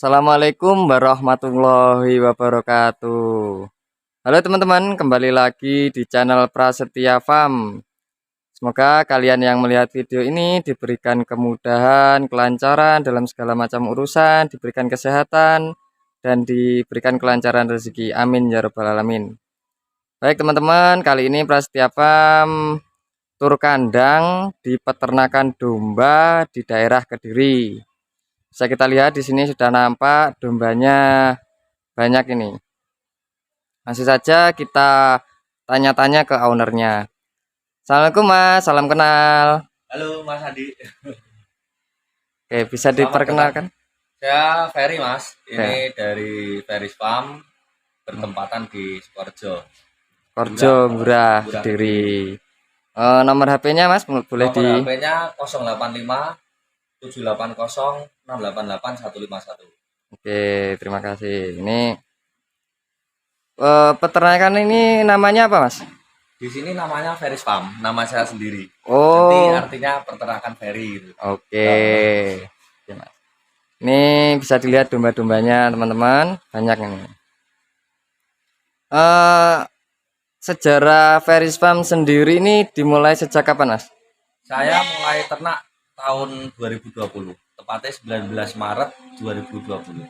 Assalamualaikum warahmatullahi wabarakatuh. Halo teman-teman, kembali lagi di channel Prasetya Farm. Semoga kalian yang melihat video ini diberikan kemudahan, kelancaran dalam segala macam urusan, diberikan kesehatan, dan diberikan kelancaran rezeki. Amin ya rabbal alamin. Baik teman-teman, kali ini Prasetya Farm tur kandang di peternakan domba di daerah Kediri. Bisa kita lihat di sini sudah nampak dombanya banyak ini. Langsung saja kita tanya-tanya ke ownernya. Assalamualaikum Mas, salam kenal. Halo Mas Adi. Oke, bisa Selamat datang. diperkenalkan? Saya Ferry Mas. Oke, Ini dari Ferry's Farm bertempatan di Sukoharjo. Korjo Murah, Murah murah Kediri. Kediri. Nomor HP-nya Mas boleh Nomor di. HP-nya 085 780 688 151. Oke, terima kasih. Ini peternakan ini namanya apa Mas? Di sini namanya Ferry's Farm, nama saya sendiri. Nanti Oh, artinya peternakan Ferry gitu. oke. Oke, Mas. Ini bisa dilihat domba-dombanya teman-teman, banyak ini. Eh Sejarah Ferry's Farm sendiri ini dimulai sejak kapan, Mas? Saya mulai ternak tahun 2020, tepatnya 19 Maret 2020.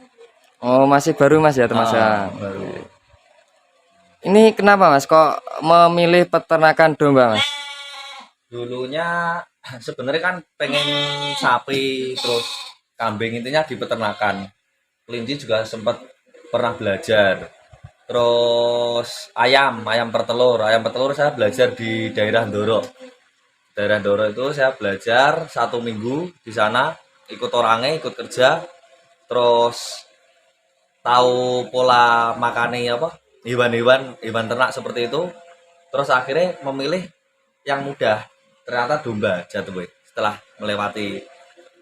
Oh, masih baru Mas ya, Mas ya. Baru. Ini kenapa Mas kok memilih peternakan domba, Mas? Dulunya sebenarnya kan pengen sapi terus kambing, intinya di peternakan. Kelinci juga sempat pernah belajar. Terus ayam pertelur saya belajar di daerah Ndoro. Daerah Ndoro itu saya belajar 1 minggu di sana, ikut orangnya, ikut kerja, terus tahu pola makannya apa, hewan ternak seperti itu. Terus akhirnya memilih yang mudah, ternyata domba jatuh setelah melewati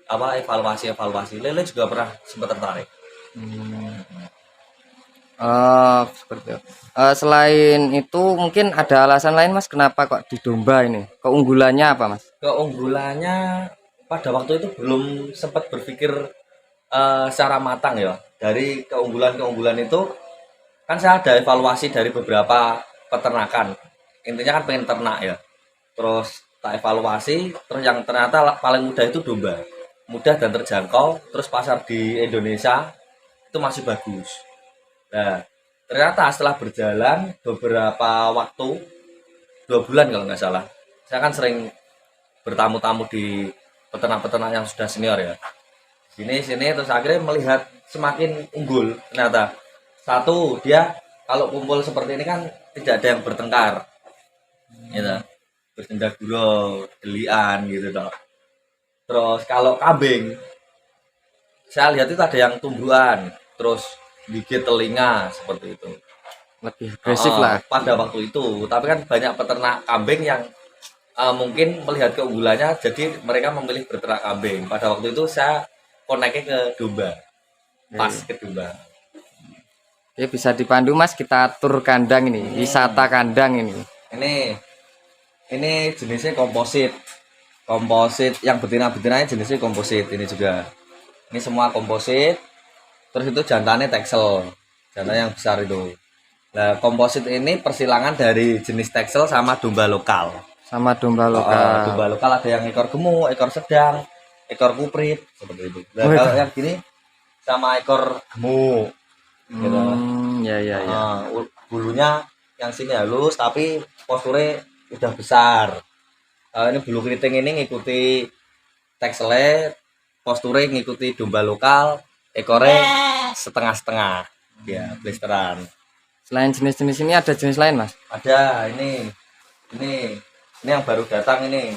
apa evaluasi lele juga pernah sempat tertarik. Oh, seperti itu. Selain itu mungkin ada alasan lain Mas kenapa kok di domba ini? Keunggulannya apa, Mas? Keunggulannya pada waktu itu belum sempat berpikir secara matang ya. Dari keunggulan itu kan saya ada evaluasi dari beberapa peternakan, intinya kan pengen ternak ya. Terus tak evaluasi, terus yang ternyata paling mudah itu domba, mudah dan terjangkau, terus pasar di Indonesia itu masih bagus. Nah, ternyata setelah berjalan beberapa waktu, 2 bulan kalau nggak salah, saya kan sering bertamu-tamu di peternak-peternak yang sudah senior ya. Sini terus akhirnya melihat semakin unggul. Ternyata satu, dia kalau kumpul seperti ini kan tidak ada yang bertengkar, gitu. Bercanda gurau, delian gitu dong. Terus kalau kambing, saya lihat itu ada yang tumbuhan, terus gigit telinga seperti itu. Lebih agresif lah. Pada waktu itu, tapi kan banyak peternak kambing yang mungkin melihat keunggulannya, jadi mereka memilih berternak kambing. Pada waktu itu saya koneknya ke domba, pas ke domba. Oke, bisa dipandu Mas kita tur kandang ini, wisata kandang ini. Ini jenisnya komposit. Komposit yang betina-betinanya jenisnya komposit ini juga. Ini semua komposit. Terus itu jantannya Texel. Jantan yang besar itu. Nah, komposit ini persilangan dari jenis Texel sama domba lokal. Sama domba lokal. Domba lokal ada yang ekor gemuk, ekor sedang, ekor kuprit seperti itu. Nah, kalau yang gini sama ekor gemuk. Gitu. Ya. Bulunya yang sini halus tapi posturnya udah besar. Ini bulu keriting ini ngikuti Texelnya, posturnya ngikuti domba lokal, ekornya setengah-setengah. Ya, blisteran. Selain jenis-jenis ini ada jenis lain, Mas? Ada ini yang baru datang ini.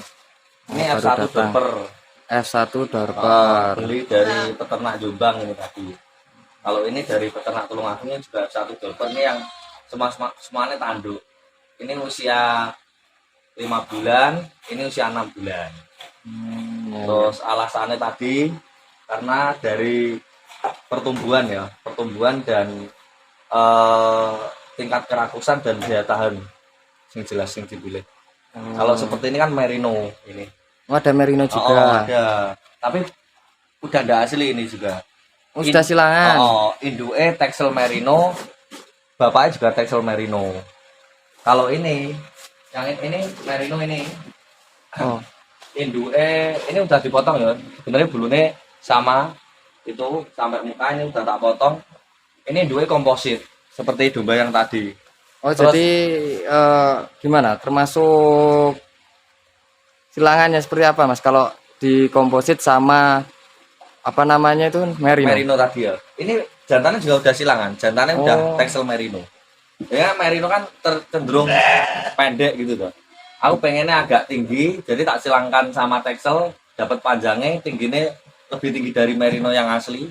Ini F1 Dorper. F1 Dorper. Beli dari peternak Jombang ini tadi. Kalau ini dari peternak Tulungagung ini juga F1 Dorper, ini yang semuanya tanduk. Ini usia 5 bulan, ini usia 6 bulan. Terus alasannya tadi karena dari pertumbuhan dan tingkat kerakusan dan daya tahan yang jelas yang dipilih. Kalau seperti ini kan merino ini. Oh, ada merino juga. Ada. Tapi udah ndak asli ini juga. Oh, sudah silangan. Induke Texel Merino, bapaknya juga Texel Merino. Kalau ini, yang ini Merino ini, Oh, induke ini udah dipotong ya. Sebenarnya bulunya sama, itu sampai mukanya udah tak potong. Ini induke komposit, seperti domba yang tadi. oh Terus- jadi gimana? Termasuk silangannya seperti apa, Mas? Kalau di komposit sama apa namanya itu merino. Merino tadi ya. Ini jantannya juga udah silangan, jantannya udah Oh. Texel Merino. Ya Merino kan cenderung pendek gitu tuh. Aku pengennya agak tinggi, jadi tak silangkan sama Texel, dapat panjangnya, tingginya lebih tinggi dari Merino yang asli.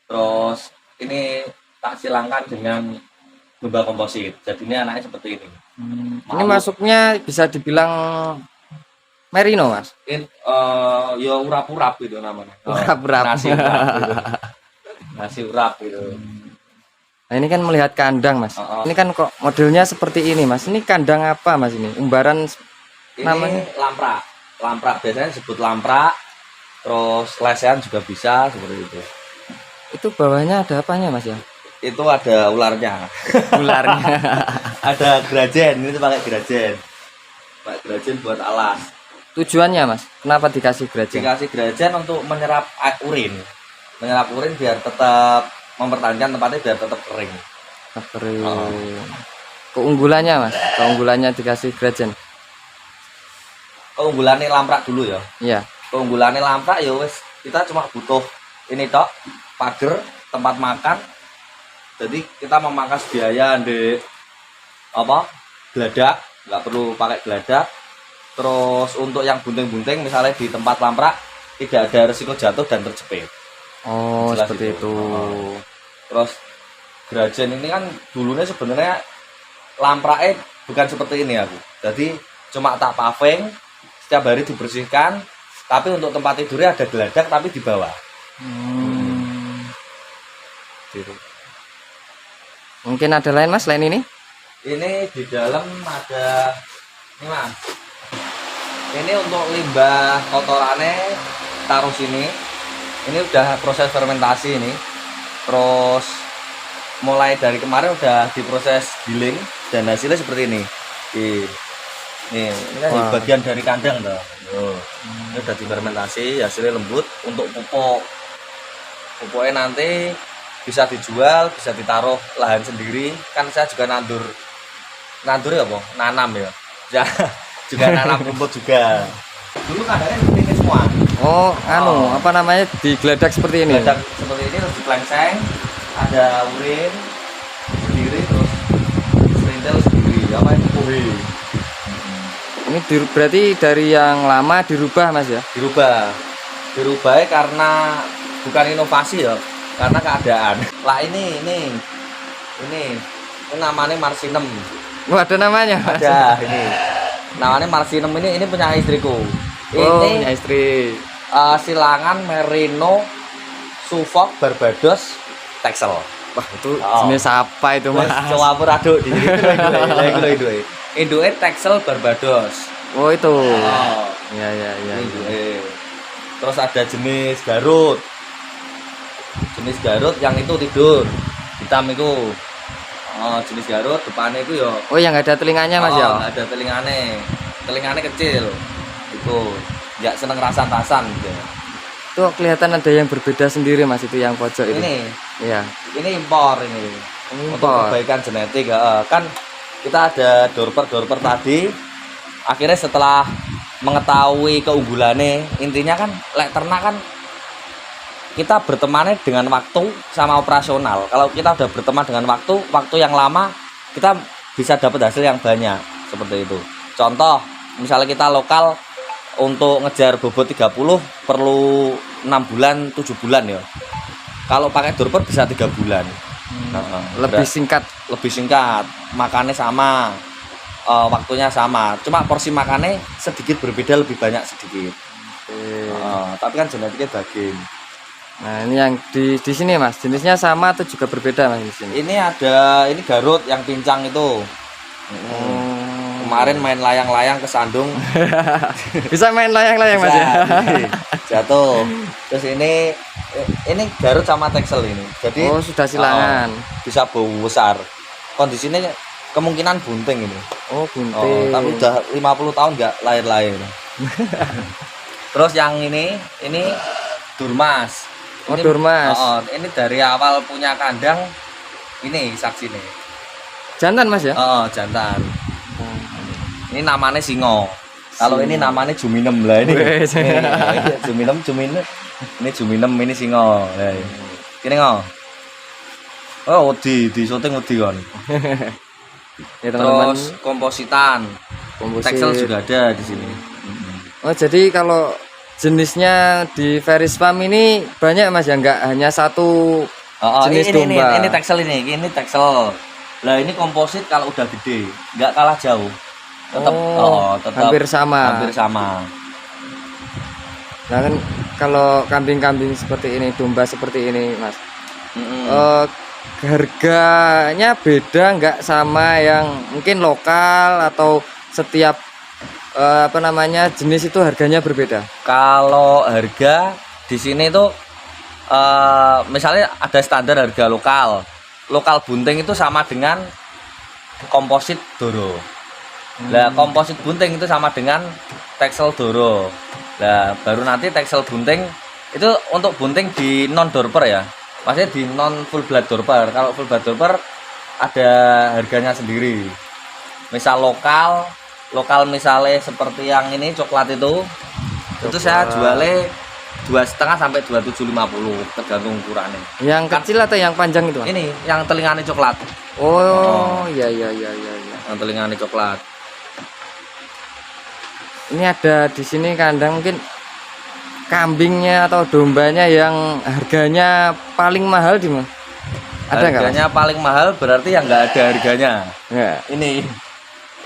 Terus ini tak silangkan dengan domba komposit. Jadinya anaknya seperti ini. Ini masuknya bisa dibilang merino, Mas. Ini ya urap-urap gitu namanya. Urap-urap. Nasi urap gitu. Nasi urap gitu. Nah, ini kan melihat kandang, Mas. Oh. Ini kan kok modelnya seperti ini, Mas. Ini kandang apa, Mas ini? Umbaran Ini namanya? lamprak. Lamprak biasanya disebut lamprak. Terus lesehan juga bisa seperti itu. itu bawahnya ada apanya, Mas ya? Itu ada ularnya. Ularnya. Ada grajen, ini tuh pakai grajen. Pakai grajen buat alas. Tujuannya, Mas, kenapa dikasih grajen? Dikasih grajen untuk menyerap urin. Menyerap urin biar tetap mempertahankan tempatnya biar tetap kering. Kering. Keunggulannya, Mas, keunggulannya dikasih grajen. Keunggulannya lamprak dulu ya. Iya. Keunggulannya lamprak ya wes kita cuma butuh ini tok, pagar, tempat makan. Jadi kita memangkas biaya di apa? Geladak, nggak perlu pakai geladak. Terus untuk yang bunting-bunting misalnya di tempat lamprak tidak ada resiko jatuh dan terjepit. Oh, Jelas seperti itu. Terus grajen ini kan dulunya sebenarnya lampraknya bukan seperti ini aku. Jadi cuma tak paving, setiap hari dibersihkan. Tapi untuk tempat tidurnya ada geladak tapi di bawah. Gitu. Mungkin ada lain, Mas, selain ini? Ini di dalam ada ini Mas. Ini untuk limbah kotorannya taruh sini. Ini udah proses fermentasi ini. Terus mulai dari kemarin udah diproses giling dan hasilnya seperti ini. Ini kan Wah. bagian dari kandang tuh. Ini udah difermentasi, hasilnya lembut untuk pupuk. Pupuknya nanti bisa dijual, bisa ditaruh lahan sendiri. Kan saya juga nandur ya, Bang. Nanam ya. Ya, juga nanam rumput juga. Dulu kandangnya seperti ini semua. Oh, apa namanya, digeledak seperti ini? Geladak seperti ini terus diplengseng, ada urin sendiri terus serintil sendiri. Apa itu kuwi? Ini berarti dari yang lama dirubah, Mas ya? Dirubahnya karena bukan inovasi ya, karena keadaan. Lah ini namanya marsinem. Wah, ada namanya, Mas? Ada ini. Namanya marsinem ini punya istriku. Oh, Ini punya istri. silangan Merino Suffolk Barbados Texel. Wah, itu Oh. jenis apa itu, Mas? Coba aduk di sini. Induke Texel Barbados. Oh, itu. Oh. Iya, iya, iya. Induke. Terus ada jenis Garut. Jenis Garut yang itu tidur hitam itu. Oh, jenis Garut depannya itu ya. Oh, yang nggak ada telinganya, Mas ya? Nggak ada telingane kecil. Itu nggak seneng rasan-rasan gitu. Itu kelihatan ada yang berbeda sendiri, Mas, itu yang pojok itu. Iya. Ini impor ini. Untuk Impor. perbaikan genetik kan kita ada dorper tadi. Akhirnya setelah mengetahui keunggulannya, intinya kan lek ternak kan kita bertemannya dengan waktu sama operasional. Kalau kita udah berteman dengan waktu yang lama, kita bisa dapat hasil yang banyak seperti itu. Contoh, misalnya kita lokal untuk ngejar bobot 30 perlu 6 bulan, 7 bulan ya. Kalau pakai dorper bisa 3 bulan. Lebih singkat. Lebih singkat, makannya sama, waktunya sama. Cuma porsi makannya sedikit berbeda, lebih banyak sedikit. Tapi kan genetiknya daging. Nah, ini yang di sini, Mas. Jenisnya sama atau juga berbeda, Mas, di sini? Ini Garut yang pincang itu. Oh. Kemarin main layang-layang kesandung. Bisa main layang-layang Mas ya. Jatuh. Terus ini Garut sama Texel ini. Jadi Oh, sudah silangan. bisa bau besar. Kondisinya kemungkinan bunting ini. Oh, bunting. Tapi udah 50 tahun nggak lahir-lahir. Terus yang ini Durmas. Oh, Durmas. Ini dari awal punya kandang ini saksi nih. Jantan Mas ya? Jantan. Ini namanya Singo. Kalau ini namanya Juminem lah ini. Juminem. Ini Juminem, ini Singo. Lah. Ini ngo. Oh, di syuting kon. Ya teman-teman. Terus kompositan. Texel juga ada di sini. Oh, jadi kalau jenisnya di Ferris Farm ini banyak Mas ya, enggak hanya satu jenis domba. Ini Texel ini Texel. Lah ini komposit kalau udah gede, nggak kalah jauh. Tetap tetap hampir sama. Hampir sama. Nah kan kalau kambing-kambing seperti ini, domba seperti ini, Mas. Harganya beda nggak sama yang mungkin lokal atau setiap jenis itu harganya berbeda? Kalau harga di sini tuh misalnya ada standar harga lokal bunting itu sama dengan komposit doro. Nah, komposit bunting itu sama dengan Texel doro. Nah, baru nanti Texel bunting itu untuk bunting di non dorper ya. Maksudnya di non full blood dorper. Kalau full blood dorper ada harganya sendiri. Misal lokal misalnya seperti yang ini coklat itu saya jualnya 2,5 sampai 2750 tergantung ukurannya. Yang kecil atau yang panjang itu? Ini yang telinganya coklat. Iya. Yang telinganya coklat. Ini ada di sini kandang mungkin kambingnya atau dombanya yang harganya paling mahal di mana? Ada nggak? Harganya paling mahal berarti yang nggak ada harganya. Ya. Ini.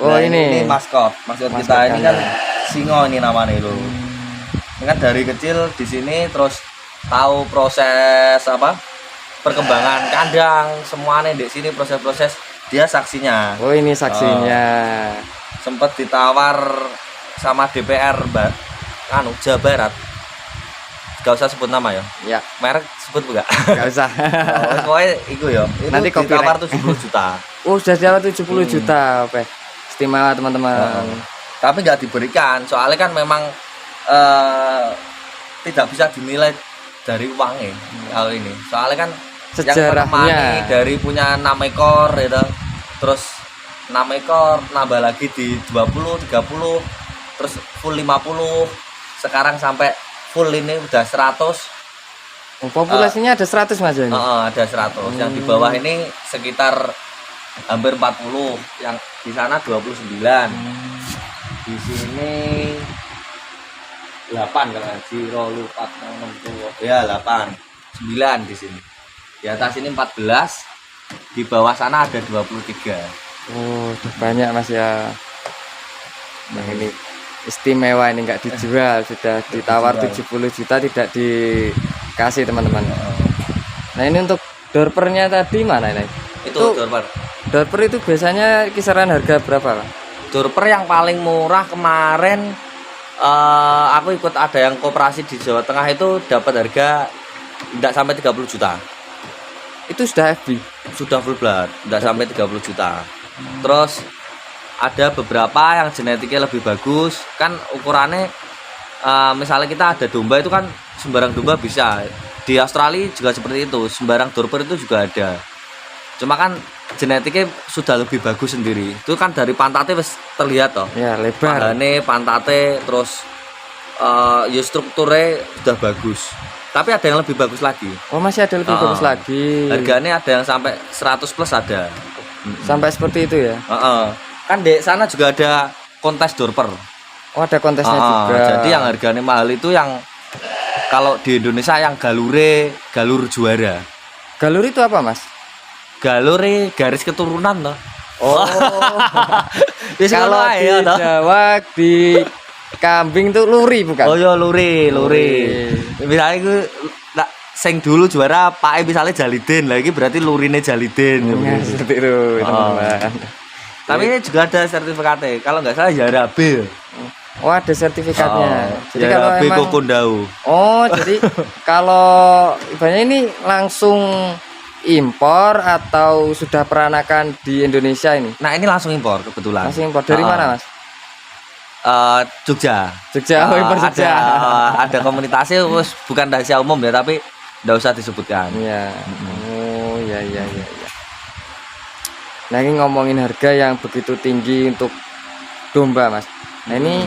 Ini maskot kita ini kan Singo ini namanya itu. Ini kan dari kecil di sini terus tahu proses perkembangan kandang semuanya di sini proses dia saksinya. Oh ini saksinya. Sempat ditawar sama DPR Jawa Barat. Gak usah sebut nama ya. Ya. Merek sebut enggak? Gak usah. Pokoknya itu ya. Nanti ditawar 70 juta. Oh sudah ditawar 70 juta. Oke. Istimewa teman-teman. Tapi nggak diberikan soalnya kan memang tidak bisa dinilai dari uangnya hal ini soalnya kan sejarahnya dari punya 6 ekor gitu terus 6 ekor nambah lagi di 20 30 terus full 50 sekarang sampai full ini udah 100. Populasinya ada 100 Mas ini? Ada 100 yang di bawah ini sekitar hampir 40 yang di sana 29 di sini 8 kalau Jiro lupa 60 ya 8 9 di sini di atas ini 14 di bawah sana ada 23. Oh udah banyak Mas ya. Nah ini istimewa ini nggak dijual sudah ditawar 70 juta tidak dikasih teman-teman. Nah ini untuk dorpernya tadi mana ini? Itu dorper itu biasanya kisaran harga berapa Pak? Dorper yang paling murah kemarin aku ikut ada yang koperasi di Jawa Tengah itu dapat harga tidak sampai 30 juta. Itu sudah FB? Sudah full blood, tidak sampai 30 juta. Terus ada beberapa yang genetiknya lebih bagus, kan ukurannya misalnya kita ada domba itu kan sembarang domba bisa. Di Australia juga seperti itu, sembarang dorper itu juga ada. Cuma kan genetiknya sudah lebih bagus sendiri. Itu kan dari pantatnya terlihat toh. Ya, lebar. Pahane, pantatnya terus ya strukturnya sudah bagus. Tapi ada yang lebih bagus lagi. Oh, masih ada lebih bagus lagi. Harganya ada yang sampai 100 plus ada. Sampai seperti itu ya. Kan di sana juga ada kontes dorper. Oh, ada kontesnya juga. Jadi yang harganya mahal itu yang kalau di Indonesia yang galur juara. Galur itu apa, Mas? Galur garis keturunan loh. Oh. Kalau di Jawa di kambing tuh luri bukan? Oh ya luri. Misalnya itu sing dulu juara Pak misalnya Jalidin, lagi berarti lurine Jalidin. Ya, seperti itu, teman-teman. Tapi ini juga ada sertifikatnya. Kalau nggak salah Yara B. Oh, ada sertifikatnya. Jadi Yara kalau B emang Kokondau. oh, jadi kalau ibaratnya ini langsung impor atau sudah peranakan di Indonesia ini? Nah, ini langsung impor kebetulan. Langsung impor dari mana, Mas? Jogja. Jogja, oh, impor Jogja. Ada komunitasnya, bukan rahasia umum ya, tapi nggak usah disebutkan. Iya. Oh, iya. Nah, ini ngomongin harga yang begitu tinggi untuk domba, Mas. Nah, ini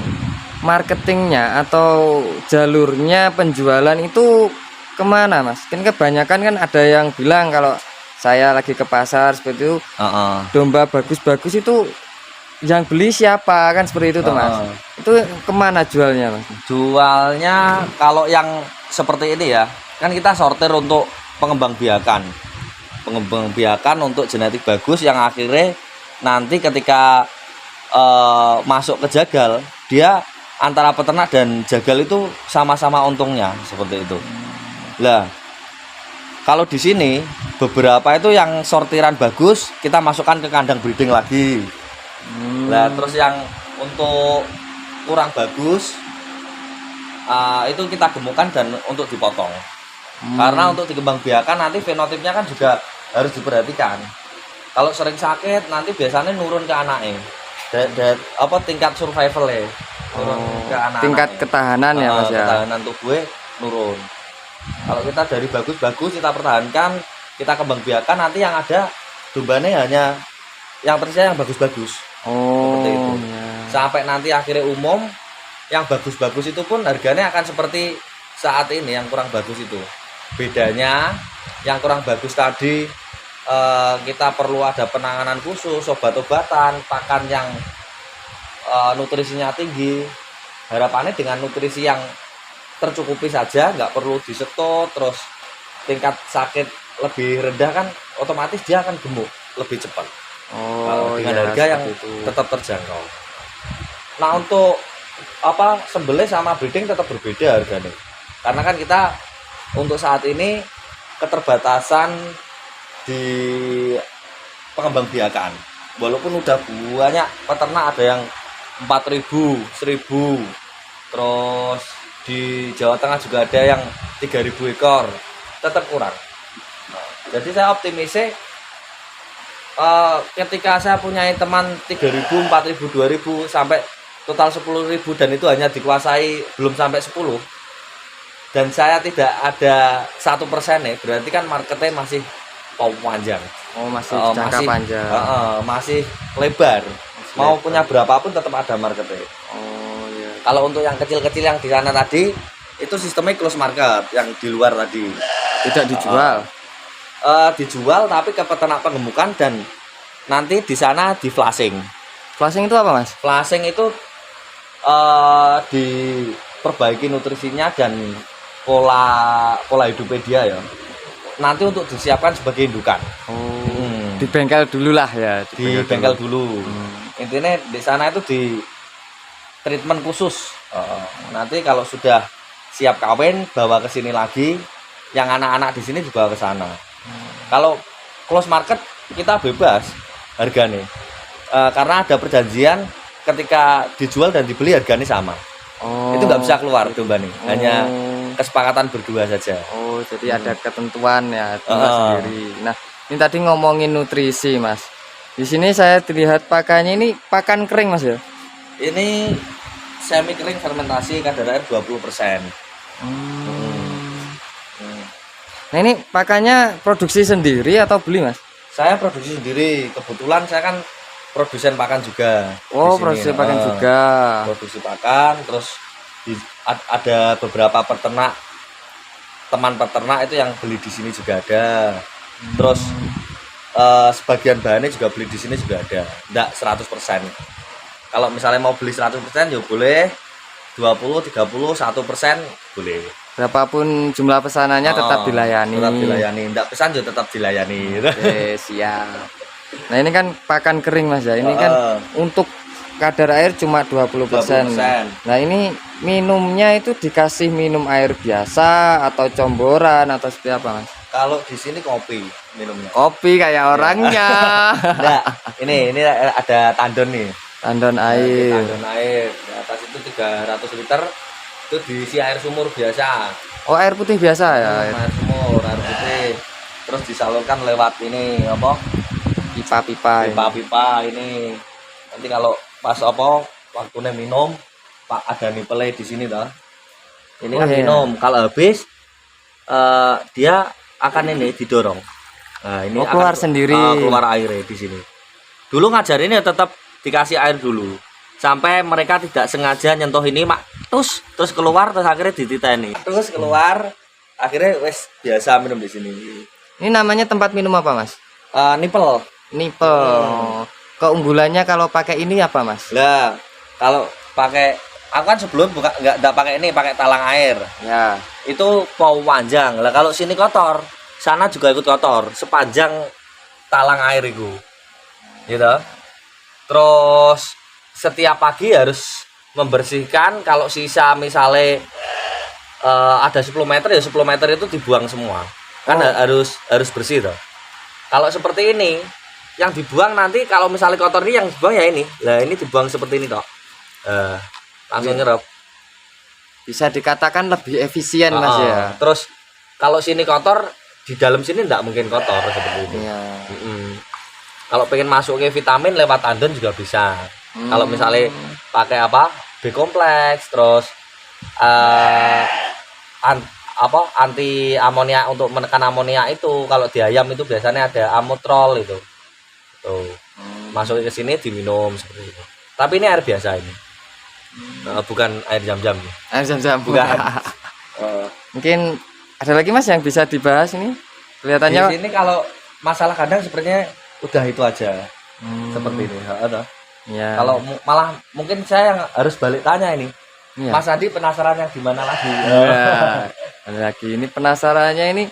marketingnya atau jalurnya penjualan itu kemana, Mas? Kan kebanyakan kan ada yang bilang kalau saya lagi ke pasar seperti itu, domba bagus-bagus itu yang beli siapa, kan seperti itu tuh, Mas. Itu kemana jualnya, Mas? Jualnya kalau yang seperti ini ya, kan kita sortir untuk pengembang biakan untuk genetik bagus yang akhirnya nanti ketika masuk ke jagal, dia antara peternak dan jagal itu sama-sama untungnya seperti itu. Lah, kalau di sini beberapa itu yang sortiran bagus kita masukkan ke kandang breeding lagi. Lah, terus yang untuk kurang bagus itu kita gemukkan dan untuk dipotong. Karena untuk dikembangbiakan nanti fenotipnya kan juga harus diperhatikan. Kalau sering sakit nanti biasanya nurun ke anaknya. Tingkat survivalnya ke anak-anak. Tingkat ketahanan ya, Mas ya. Ketahanan tubuhnya nurun. Kalau kita dari bagus-bagus kita pertahankan, kita kembangbiakan, nanti yang ada dombanya hanya yang tersisa yang bagus-bagus. Seperti itu. Ya. Sampai nanti akhirnya umum, yang bagus-bagus itu pun harganya akan seperti saat ini yang kurang bagus itu. Bedanya yang kurang bagus tadi kita perlu ada penanganan khusus, obat-obatan, pakan yang nutrisinya tinggi. Harapannya dengan nutrisi yang tercukupi saja, nggak perlu disetot, terus tingkat sakit lebih rendah, kan otomatis dia akan gemuk lebih cepat. Dengan harga yang tetap terjangkau. Nah, untuk sembelih sama breeding tetap berbeda harganya. Karena kan kita untuk saat ini keterbatasan di pengembangbiakan. Walaupun udah banyak peternak, ada yang 4.000, 1.000. Terus di Jawa Tengah juga ada yang 3.000 ekor. Tetap kurang. Jadi saya optimisnya ketika saya punya teman 3.000, 4.000, 2.000 sampai total 10.000 dan itu hanya dikuasai belum sampai 10, dan saya tidak ada 1% ya, berarti kan marketnya masih panjang. Masih jangka panjang. Masih lebar. Mau punya berapapun tetap ada marketnya. Iya. Kalau untuk yang kecil-kecil yang di sana tadi itu sistemnya close market, yang di luar tadi tidak dijual. Dijual tapi ke peternak penggemukan, dan nanti di sana di flashing. Flashing itu apa, Mas? Flashing itu diperbaiki nutrisinya dan pola hidupnya dia ya. Nanti untuk disiapkan sebagai indukan. Di bengkel dulu lah ya. Di bengkel dulu. Intinya di sana itu di treatment khusus. Nanti kalau sudah siap kawin bawa ke sini lagi, yang anak-anak di sini dibawa ke sana. Kalau close market kita bebas harganya, karena ada perjanjian ketika dijual dan dibeli harganya sama. Itu nggak bisa keluar domba nih, hanya kesepakatan berdua saja. Jadi ada ketentuan ya sendiri. Nah, ini tadi ngomongin nutrisi, Mas. Di sini saya terlihat pakannya ini pakan kering, Mas ya. Ini semi kering fermentasi, kadar air 20%. Nah, ini pakannya produksi sendiri atau beli, Mas? Saya produksi sendiri. Kebetulan saya kan produsen pakan juga. Produksi pakan juga. Produksi pakan, terus ada beberapa teman peternak itu yang beli di sini juga ada. Terus sebagian bahannya juga beli di sini juga ada. Enggak 100%. Kalau misalnya mau beli 100% ya boleh. 20, 30, 1% boleh. Berapapun jumlah pesanannya tetap dilayani. Tetap dilayani. Enggak pesan juga tetap dilayani. Oke, siap. Nah, ini kan pakan kering, Mas ya. Ini kan untuk kadar air cuma 20%. Nah, ini minumnya itu dikasih minum air biasa atau comboran atau seperti apa, Mas? Kalau di sini kopi. minumnya. Kopi kayak orangnya. Enggak, ini ada tandon nih. Tandon Nah, ini air. tandon air. Di atas itu 300 liter itu diisi air sumur biasa. Oh, air putih biasa ya. Air sumur, air putih. Terus disalurkan lewat ini apa? Pipa-pipa. Pipa-pipa ini. Nanti kalau pas apa waktunya minum, Pak ada nipele di sini toh. Ini Oh, kan iya. minum, kalau habis dia akan ini didorong. Nah, ini Oh, keluar akan sendiri. keluar airnya di sini. Dulu ngajarinnya tetap dikasih air dulu. Sampai mereka tidak sengaja nyentuh ini, mak terus keluar terus akhirnya dititeni. Terus keluar akhirnya wes biasa minum di sini. Ini namanya tempat minum apa, Mas? Nipel. Nipel. Keunggulannya kalau pakai ini apa, Mas? Lah, kalau pakai aku kan sebelum nggak pakai ini, pakai talang air. Ya. Itu mau panjang. Lah kalau sini kotor, sana juga ikut kotor sepanjang talang air itu. Gitu. Terus setiap pagi harus membersihkan. Kalau sisa misalnya ada 10 meter ya 10 meter itu dibuang semua. Kan Oh. harus bersih toh. Kalau seperti ini yang dibuang nanti kalau misalnya kotor ini yang dibuang ya ini. Lah ini dibuang seperti ini toh. Langsung nyerap. Bisa dikatakan lebih efisien, Mas ya. Terus kalau sini kotor, di dalam sini enggak mungkin kotor seperti itu. Iya. Kalau pengen masuk ke vitamin lewat tandon juga bisa. Kalau misalnya pakai apa? B kompleks, terus anti amonia untuk menekan amonia itu. Kalau di ayam itu biasanya ada amotrol itu. Tuh. Masuk ke sini diminum seperti itu. Tapi ini air biasa ini. Bukan air jam-jam. Air zam-zam. Bukan. Mungkin ada lagi, Mas, yang bisa dibahas ini? Kelihatannya Di sini kalau masalah kandang sepertinya udah itu aja. Seperti ini. Ada. ya. Kalau malah mungkin saya yang harus balik tanya ini. Iya. Mas Adi penasaran yang gimana lagi? Ya, ada lagi ini penasarannya ini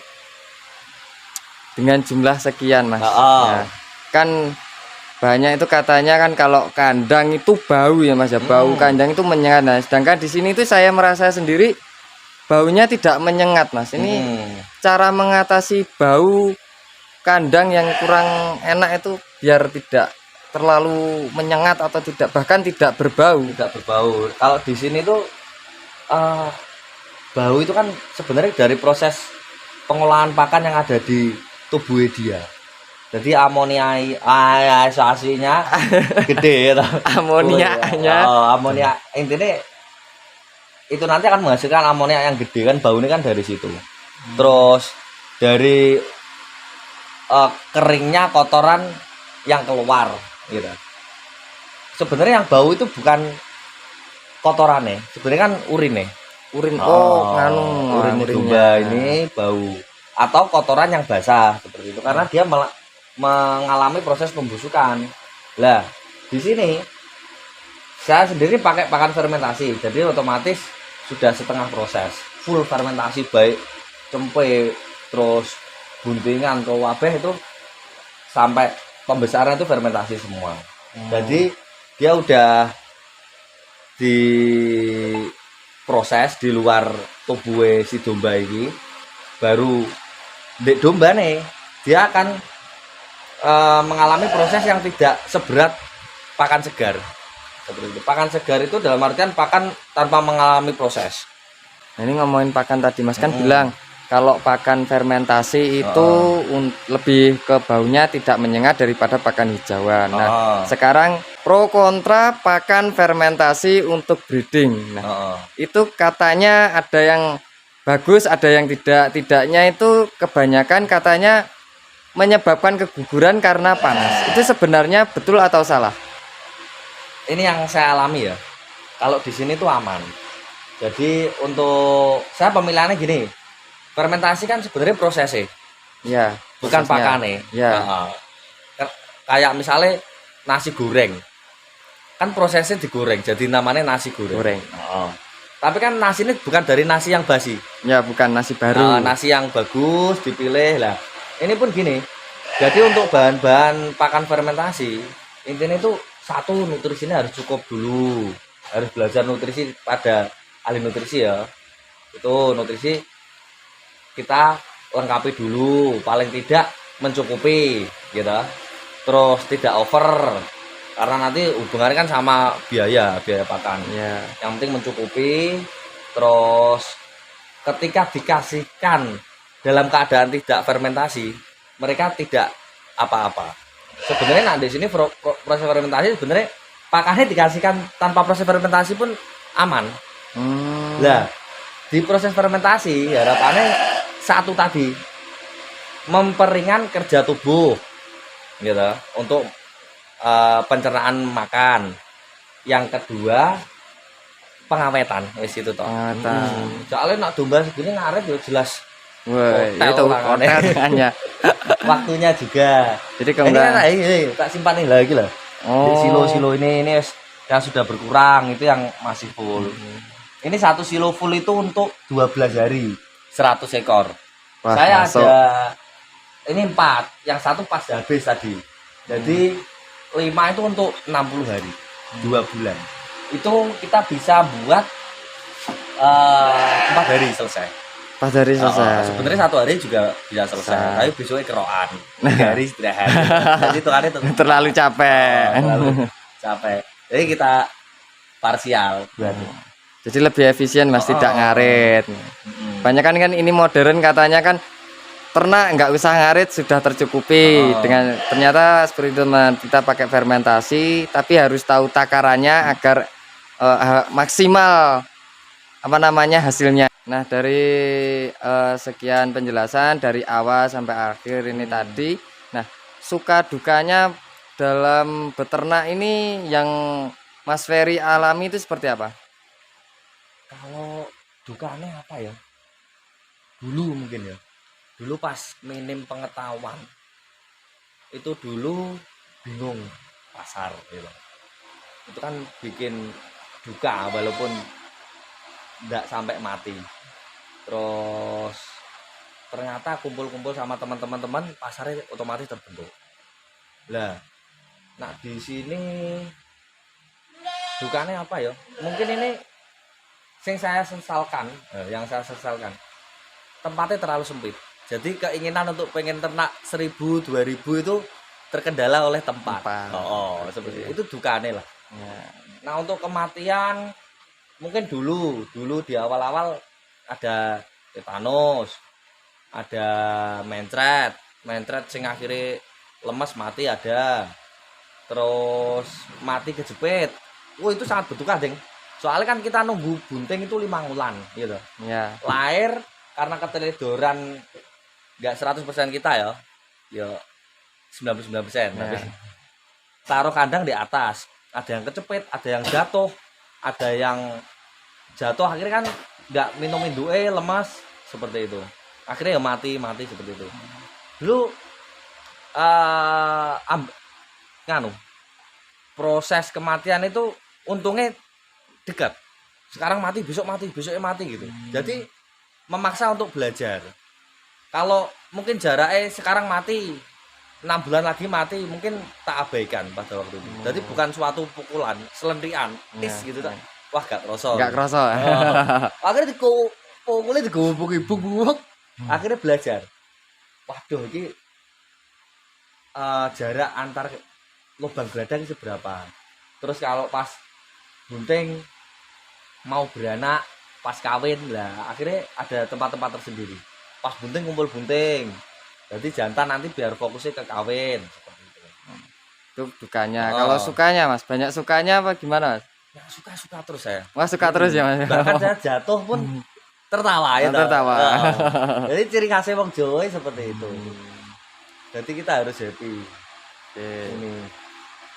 dengan jumlah sekian, Mas. Ya, kan banyak itu katanya kan kalau kandang itu bau ya, Mas ya. Bau kandang itu menyengat. Nah, sedangkan di sini itu saya merasa sendiri baunya tidak menyengat, Mas. Ini cara mengatasi bau kandang yang kurang enak itu biar tidak terlalu menyengat atau tidak bahkan tidak berbau. Tidak berbau. Kalau di sini tuh bau itu kan sebenarnya dari proses pengolahan pakan yang ada di tubuh dia. Jadi amoniaisasinya gede ya. Amoniaknya. Amonia intinya itu nanti akan menghasilkan amonia yang gede kan, bau ini kan dari situ. Terus dari keringnya kotoran yang keluar gitu. Sebenarnya yang bau itu bukan kotorannya, sebenarnya kan urinnya. Urin Urin domba ini bau atau kotoran yang basah seperti itu karena dia mengalami proses pembusukan. Lah, di sini saya sendiri pakai pakan fermentasi, jadi otomatis sudah setengah proses, full fermentasi baik cempe, terus buntingan, ke wabeh itu sampai pembesaran itu fermentasi semua. Jadi dia udah diproses di luar tubuh si domba ini, baru dek domba nih dia akan mengalami proses yang tidak seberat pakan segar. Seperti itu. Pakan segar itu dalam artian pakan tanpa mengalami proses. Nah, ini ngomongin pakan tadi, Mas kan bilang kalau pakan fermentasi itu lebih ke baunya tidak menyengat daripada pakan hijauan. Nah, sekarang pro kontra pakan fermentasi untuk breeding. Nah, itu katanya ada yang bagus, ada yang tidak. Tidaknya itu kebanyakan katanya menyebabkan keguguran karena panas. Itu sebenarnya betul atau salah? Ini yang saya alami ya. Kalau di sini tuh aman. Jadi untuk saya pemilihannya gini. Fermentasi kan sebenarnya prosesnya. Ya, Bukan prosesnya. pakannya. Ya. Kayak misalnya nasi goreng. Kan prosesnya digoreng, jadi namanya nasi goreng. Tapi kan nasi ini bukan dari nasi yang basi. Ya, bukan nasi baru. Nasi yang bagus dipilih lah. Ini pun gini. Jadi untuk bahan-bahan pakan fermentasi, intinya itu satu, nutrisinya harus cukup dulu. Harus belajar nutrisi pada ahli nutrisi ya. Itu nutrisi kita lengkapi dulu, paling tidak mencukupi gitu. Terus tidak over karena nanti hubungannya kan sama biaya pakan. Ya. Yang penting mencukupi. Terus ketika dikasihkan dalam keadaan tidak fermentasi, mereka tidak apa-apa. Sebenarnya di sini proses fermentasi sebenarnya pakannya dikasihkan tanpa proses fermentasi pun aman. Nah, di proses fermentasi harapannya satu tadi memperingan kerja tubuh gitu untuk pencernaan makan. Yang kedua pengawetan wis itu toh. Soalnya nak domba segini ngaret ya jelas. Wah, itu hotelnya. Waktunya juga. Jadi ini tak simpan ini lagi lah. Silo-silo ini yang sudah berkurang itu yang masih full. Ini 1 silo full itu untuk 12 hari 100 ekor. Wah, saya masuk. Ada ini 4, yang satu pas habis tadi. Jadi 5 itu untuk 60 hari 2 bulan. Itu kita bisa buat 4 hari selesai. 4 hari selesai. Sebenarnya 1 hari juga bisa selesai, tapi besoknya keroan. 3 hari istirahat. Jadi itu kan itu terlalu capek. Terlalu capek. Jadi kita parsial berarti. Jadi lebih efisien Mas, tidak ngarit. Banyak kan ini modern katanya kan ternak nggak usah ngarit sudah tercukupi. Dengan ternyata seperti itu teman, kita pakai fermentasi tapi harus tahu takarannya agar maksimal hasilnya. Nah, dari sekian penjelasan dari awal sampai akhir ini tadi. Nah, suka dukanya dalam beternak ini yang Mas Ferry alami itu seperti apa? Kalau dukanya apa ya? Dulu mungkin ya. Dulu pas minim pengetahuan. Itu dulu bingung pasar gitu. Itu kan bikin duka walaupun enggak sampai mati. Terus ternyata kumpul-kumpul sama teman-teman pasarnya otomatis terbentuk. Lah, nah di sini dukanya apa ya? Mungkin ini yang saya sesalkan, tempatnya terlalu sempit. Jadi keinginan untuk pengen ternak 1000, 2000 itu terkendala oleh tempat. Seperti itu dukanya lah. Nah, untuk kematian mungkin dulu di awal-awal ada tetanus, ada mencret sing akhirnya lemes mati ada. Terus mati kejepit. Itu sangat berduka, Deng. Soalnya kan kita nunggu bunting itu 5 bulan gitu. Ya. Lahir karena keteledoran enggak 100% kita ya. Ya 99%. Tapi taruh kandang di atas. Ada yang kecepit, ada yang jatuh, ada yang jatuh akhirnya kan enggak minum induke lemas seperti itu. Akhirnya ya mati seperti itu. Dulu proses kematian itu untungnya dekat. Sekarang mati, besoknya mati gitu. Jadi memaksa untuk belajar. Kalau mungkin jaraknya sekarang mati, 6 bulan lagi mati, mungkin tak abaikan pada waktu itu. Jadi bukan suatu pukulan, selendrian, gitu tak. Wah, gak kerasa. Akhirnya dipukulnya digubuk-gubuk. Akhirnya belajar. Waduh, ini jarak antar lubang gladang seberapa. Terus kalau pas bunting mau beranak, pas kawin lah, akhirnya ada tempat-tempat tersendiri. Pas bunting kumpul bunting. Jadi jantan nanti biar fokusnya ke kawin seperti itu. Itu dukanya. Kalau sukanya Mas, banyak sukanya apa gimana Mas? Ya suka terus saya. Wah, suka terus ya Mas. Bahkan saya jatuh pun tertawa ya. Tertawa. Jadi ciri khasnya wong Jawa seperti itu. Jadi kita harus happy. Ini.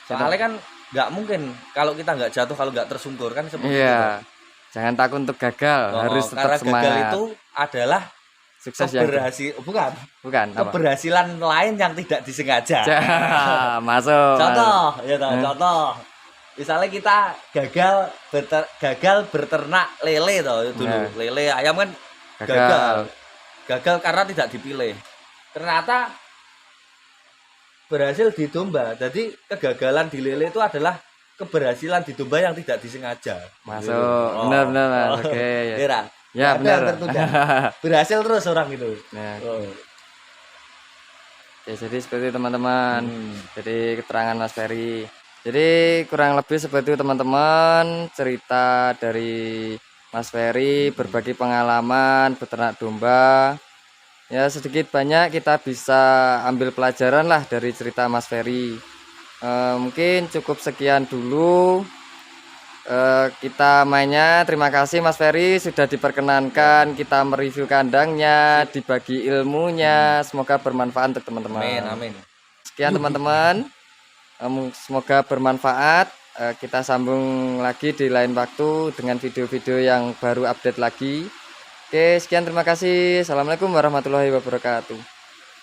Soalnya kan nggak mungkin kalau kita nggak jatuh, kalau nggak tersungkur kan seperti itu. Jangan takut untuk gagal, harus tetap semangat. Gagal itu adalah sukses bukan keberhasilan lain yang tidak disengaja. Masuk. Contoh. Misalnya kita gagal berternak lele dulu. Lele ayam kan gagal karena tidak dipilih. Ternyata berhasil di domba. Jadi kegagalan di lele itu adalah keberhasilan di domba yang tidak disengaja. Masuk. Benar. Oke. Ya benar. Berhasil terus orang itu. Ya, jadi seperti itu teman-teman. Jadi keterangan Mas Ferry. Jadi kurang lebih seperti itu teman-teman, cerita dari Mas Ferry berbagi pengalaman beternak domba. Ya, sedikit banyak kita bisa ambil pelajaran lah dari cerita Mas Ferry. Mungkin cukup sekian dulu kita mainnya. Terima kasih Mas Ferry sudah diperkenankan kita mereview kandangnya, dibagi ilmunya. Semoga bermanfaat untuk teman-teman. Amin, amin. Sekian teman-teman. Semoga bermanfaat. Kita sambung lagi di lain waktu dengan video-video yang baru update lagi. Oke, sekian terima kasih. Assalamualaikum warahmatullahi wabarakatuh.